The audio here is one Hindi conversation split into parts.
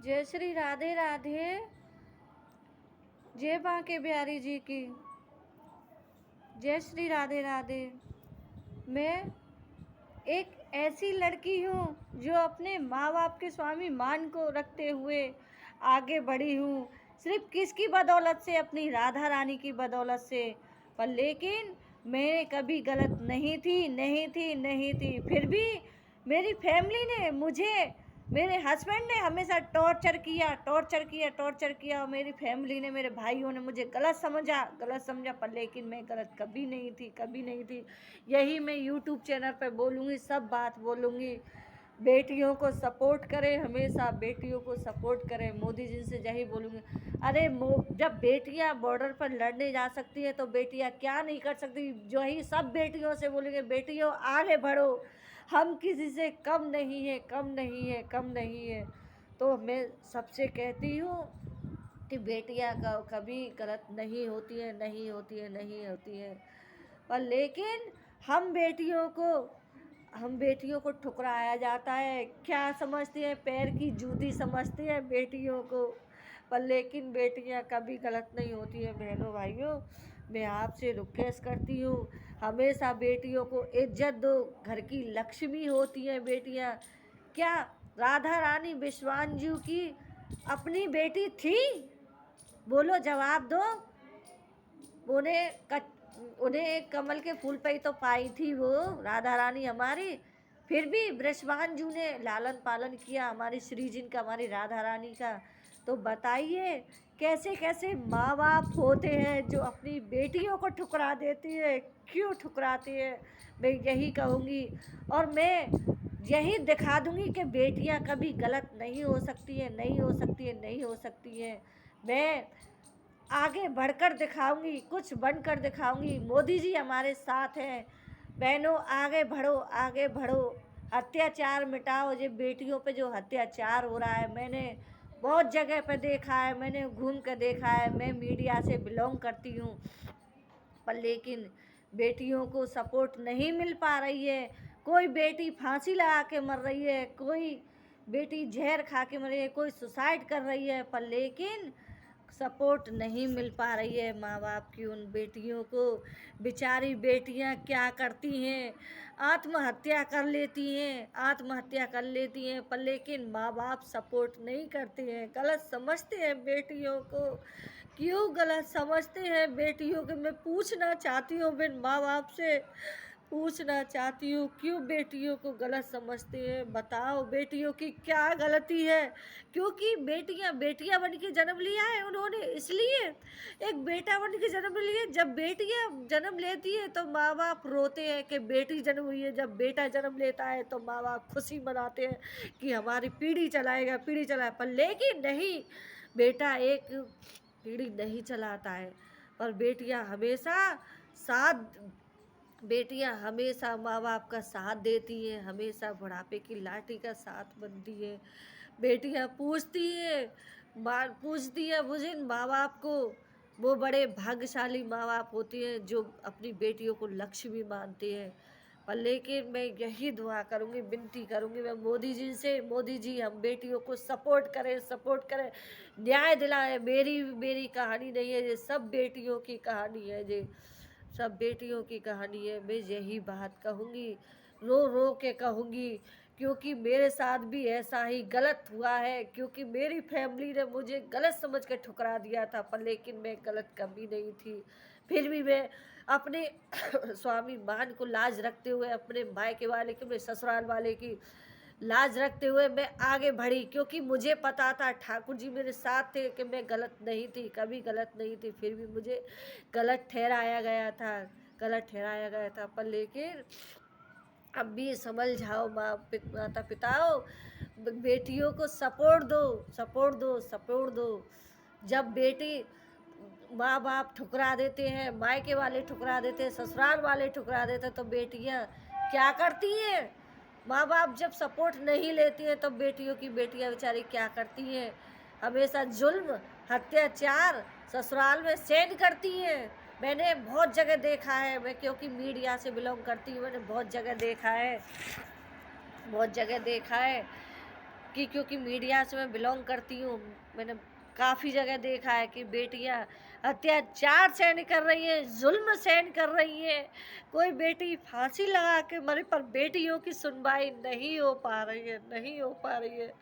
जय श्री राधे राधे। जय बांके बिहारी जी की। जय श्री राधे राधे। मैं एक ऐसी लड़की हूँ जो अपने माँ बाप के स्वामी मान को रखते हुए आगे बढ़ी हूँ, सिर्फ किसकी बदौलत से? अपनी राधा रानी की बदौलत से। पर लेकिन मैं कभी गलत नहीं थी। फिर भी मेरी फैमिली ने मुझे, मेरे हस्बैंड ने हमेशा टॉर्चर किया और मेरी फैमिली ने, मेरे भाइयों ने मुझे गलत समझा। पर लेकिन मैं गलत कभी नहीं थी। यही मैं यूट्यूब चैनल पर बोलूँगी, सब बात बोलूँगी। बेटियों को सपोर्ट करें, हमेशा बेटियों को सपोर्ट करें। मोदी जी से यही बोलूँगी। अरे जब बेटियां बॉर्डर पर लड़ने जा सकती हैं तो बेटियां क्या नहीं कर सकती? जो ही सब बेटियों से बोलेंगे, बेटियों आगे बढ़ो, हम किसी से कम नहीं है। तो मैं सबसे कहती हूँ कि बेटियां कभी गलत नहीं होती है। पर लेकिन हम बेटियों को ठुकराया जाता है। क्या समझती है? पैर की जूती समझती है बेटियों को। पर लेकिन बेटियां कभी गलत नहीं होती है। बहनों भाइयों, मैं आपसे रिक्वेस्ट करती हूँ, हमेशा बेटियों को इज्जत दो। घर की लक्ष्मी होती हैं बेटियां। क्या राधा रानी विश्वांजू की अपनी बेटी थी? बोलो, जवाब दो। उन्हें एक कमल के फूल पे ही तो पाई थी वो राधा रानी हमारी। फिर भी वृषभानु ने लालन पालन किया हमारी श्री जी का, हमारी राधा रानी का। तो बताइए, कैसे कैसे माँ बाप होते हैं जो अपनी बेटियों को ठुकरा देती है? क्यों हैं? मैं यही कहूँगी और मैं यही दिखा दूँगी कि बेटियाँ कभी गलत नहीं हो सकती है। मैं आगे बढ़कर दिखाऊंगी, कुछ बनकर दिखाऊंगी। मोदी जी हमारे साथ हैं। बहनों, आगे बढ़ो। अत्याचार मिटाओ। ये बेटियों पे जो अत्याचार हो रहा है, मैंने बहुत जगह पे देखा है, मैंने घूम कर देखा है। मैं मीडिया से बिलोंग करती हूँ, पर लेकिन बेटियों को सपोर्ट नहीं मिल पा रही है। कोई बेटी फांसी लगा के मर रही है, कोई बेटी जहर खा के मर रही है, कोई सुसाइड कर रही है, पर लेकिन सपोर्ट नहीं मिल पा रही है माँ बाप की उन बेटियों को। बेचारी बेटियां क्या करती हैं? आत्महत्या कर लेती हैं, पर लेकिन माँ बाप सपोर्ट नहीं करते हैं। गलत समझते हैं बेटियों को। क्यों गलत समझते हैं बेटियों को? मैं पूछना चाहती हूँ, बिन माँ बाप से पूछना चाहती हूँ, क्यों बेटियों को गलत समझते हैं? बताओ, बेटियों की क्या गलती है? क्योंकि बेटियां बन के जन्म लिया है उन्होंने, इसलिए एक बेटा बन के जन्म लिए। जब बेटियां जन्म लेती है तो माँ बाप रोते हैं कि बेटी जन्म हुई है। जब बेटा जन्म लेता है तो माँ बाप खुशी मनाते हैं कि हमारी पीढ़ी चलाएगा। पर लेकिन नहीं, बेटा एक पीढ़ी नहीं चलाता है, पर बेटियां हमेशा माँ बाप का साथ देती हैं, हमेशा बुढ़ापे की लाठी का साथ बनती है। बेटियां पूछती हैं मुझे माँ बाप को। वो बड़े भाग्यशाली माँ बाप होती हैं जो अपनी बेटियों को लक्ष्मी मानते हैं। पर लेकिन मैं यही दुआ करूँगी, विनती करूँगी मैं मोदी जी से, मोदी जी हम बेटियों को सपोर्ट करें, न्याय दिलाएं। मेरी कहानी नहीं है ये, सब बेटियों की कहानी है ये, सब बेटियों की कहानी है। मैं यही बात कहूँगी, रो रो के कहूँगी, क्योंकि मेरे साथ भी ऐसा ही गलत हुआ है। क्योंकि मेरी फैमिली ने मुझे गलत समझ के ठुकरा दिया था, पर लेकिन मैं गलत कभी नहीं थी। फिर भी मैं अपने स्वामी मान को लाज रखते हुए, अपने मायके वाले की, अपने ससुराल वाले की लाज रखते हुए मैं आगे बढ़ी। क्योंकि मुझे पता था, ठाकुर जी मेरे साथ थे, कि मैं गलत नहीं थी, कभी गलत नहीं थी। फिर भी मुझे गलत ठहराया गया था। पर लेकिन अब भी समझ जाओ माता पिताओ, बेटियों को सपोर्ट दो। जब बेटी माँ बाप ठुकरा देते हैं, मायके वाले ठुकरा देते हैं, ससुराल वाले ठुकरा देते हैं, तो बेटियां क्या करती हैं? माँ बाप जब सपोर्ट नहीं लेती हैं तो बेटियां बेचारी क्या करती हैं? हमेशा जुल्म, अत्याचार ससुराल में सहन करती हैं। मैंने बहुत जगह देखा है, मैं क्योंकि मीडिया से बिलोंग करती हूँ, मैंने बहुत जगह देखा है। कि क्योंकि मीडिया से मैं बिलोंग करती हूँ, मैंने काफ़ी जगह देखा है कि बेटियाँ अत्याचार सहन कर रही हैं, ज़ुल्म सहन कर रही हैं। कोई बेटी फांसी लगा के मरे, पर बेटियों की सुनवाई नहीं हो पा रही है, नहीं हो पा रही है।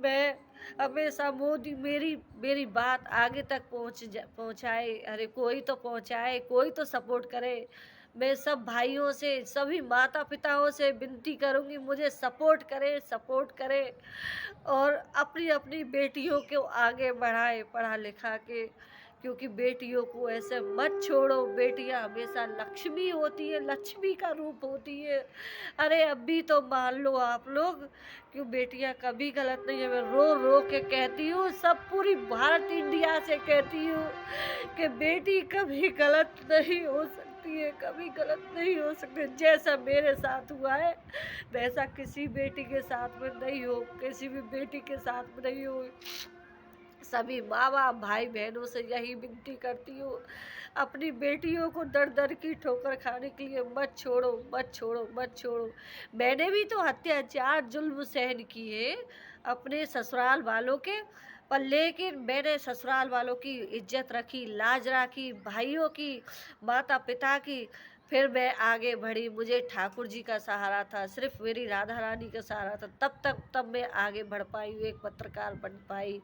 मैं हमेशा मोदी मेरी मेरी बात आगे तक पहुँचाए, अरे कोई तो पहुँचाए, कोई तो सपोर्ट करे। मैं सब भाइयों से, सभी माता-पिताओं से विनती करूँगी, मुझे सपोर्ट करें और अपनी-अपनी बेटियों को आगे बढ़ाएँ पढ़ा-लिखा के, क्योंकि बेटियों को ऐसे मत छोड़ो। बेटियाँ हमेशा लक्ष्मी होती है, लक्ष्मी का रूप होती है। अरे अभी तो मान लो आप लोग, क्यों बेटियाँ कभी गलत नहीं है। मैं रो-रो के कहती हूँ, सब पूरी भारत इंडिया से कहती हूँ कि बेटी कभी गलत नहीं हो सकती है, कभी गलत नहीं हो सकती। जैसा मेरे साथ हुआ है, वैसा किसी बेटी के साथ में नहीं हो, किसी भी बेटी के साथ में नहीं हो। सभी माँ-बाप, भाई-बहनों से यही विनती करती हूँ, अपनी बेटियों को दर-दर की ठोकर खाने के लिए मत छोड़ो, मत छोड़ो, मत छोड़ो। मैंने भी तो अत्याचार, ज़ुल्म सहन किए अपने ससुराल वालों के, पर लेकिन मैंने ससुराल वालों की इज़्ज़त रखी, लाज रखी, भाइयों की, माता-पिता की, फिर मैं आगे बढ़ी। मुझे ठाकुर जी का सहारा था, सिर्फ़ मेरी राधा रानी का सहारा था, तब मैं आगे बढ़ पाई हूँ, एक पत्रकार बन पाई।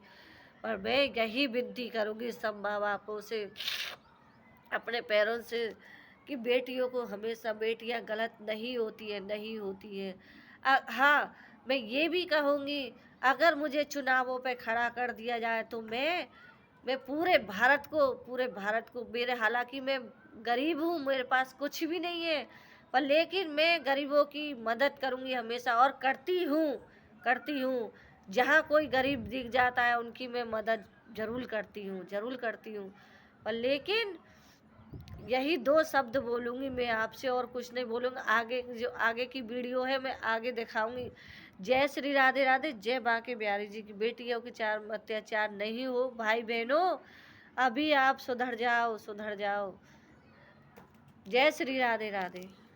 और मैं यही विनती करूँगी सब माँ-बापों से, अपने पैरों से, कि बेटियों को हमेशा, बेटियाँ गलत नहीं होती हैं, नहीं होती हैं। हाँ, मैं ये भी कहूँगी, अगर मुझे चुनावों पे खड़ा कर दिया जाए तो मैं पूरे भारत को मेरे, हालाँकि मैं गरीब हूँ, मेरे पास कुछ भी नहीं है, पर लेकिन मैं गरीबों की मदद करूँगी हमेशा, और करती हूँ। जहाँ कोई गरीब दिख जाता है, उनकी मैं मदद ज़रूर करती हूँ। पर लेकिन यही 2 शब्द बोलूँगी मैं आपसे, और कुछ नहीं बोलूँगी। आगे जो आगे की वीडियो है, मैं आगे दिखाऊँगी। जय श्री राधे राधे, जय बांके बिहारी जी की। बेटियों के चार अत्याचार नहीं हो, भाई-बहनों, अभी आप सुधर जाओ, सुधर जाओ। जय श्री राधे राधे।